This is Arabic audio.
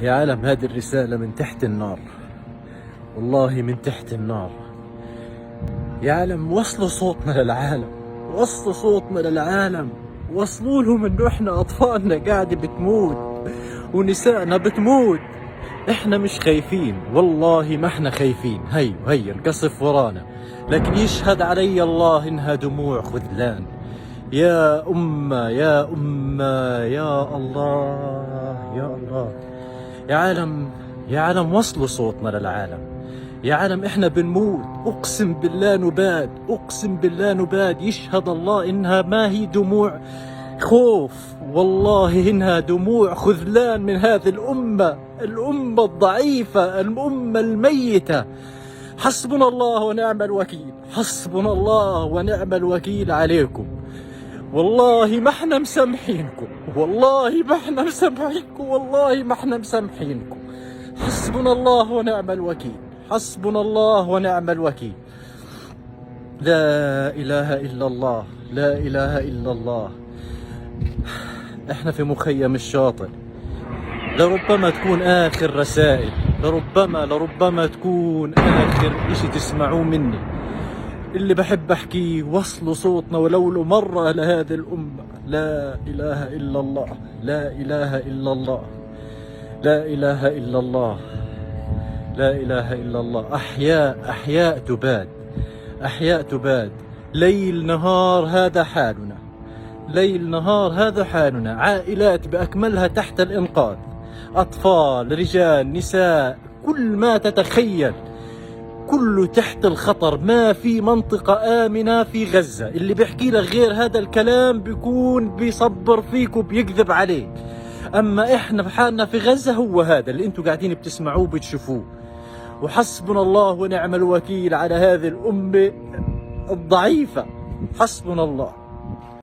يا عالم، هذه الرسالة من تحت النار، والله من تحت النار. يا عالم، وصلوا صوتنا للعالم، وصلوا صوتنا للعالم، وصلوا لهم انه احنا اطفالنا قاعدة بتموت ونسائنا بتموت. احنا مش خايفين، والله ما احنا خايفين. هي القصف ورانا، لكن يشهد علي الله انها دموع خذلان. يا أمة يا أمة، يا الله يا الله. يا عالم، يا عالم، وصلوا صوتنا للعالم. يا عالم، احنا بنموت، اقسم بالله نباد، اقسم بالله نباد. يشهد الله انها ما هي دموع خوف، والله انها دموع خذلان من هذه الامة الضعيفة، الامة الميتة. حسبنا الله ونعم الوكيل، حسبنا الله ونعم الوكيل عليكم. والله ما احنا مسامحينكم، والله ما احنا مسامحينكم، والله ما احنا مسامحينكم. حسبنا الله ونعم الوكيل، حسبنا الله ونعم الوكيل. لا إله إلا الله، لا إله إلا الله. احنا في مخيم الشاطئ، لربما تكون آخر رسائل، لربما تكون آخر إشي تسمعوه مني. اللي بحب أحكيه، وصلوا صوتنا ولو مرة لهذه الأمة. لا إله إلا الله، لا إله إلا الله، لا إله إلا الله، لا إله إلا الله. أحياء تباد، أحياء تباد. ليل نهار هذا حالنا، ليل نهار هذا حالنا. عائلات بأكملها تحت الإنقاذ، أطفال، رجال، نساء، كل ما تتخيل كله تحت الخطر. ما في منطقة آمنة في غزة. اللي بيحكي لك غير هذا الكلام بيكون بيصبر فيك وبيكذب عليك. أما إحنا بحالنا في غزة هو هذا اللي أنتوا قاعدين بتسمعوه وبتشوفوه. وحسبنا الله ونعم الوكيل على هذه الأمة الضعيفة. حسبنا الله.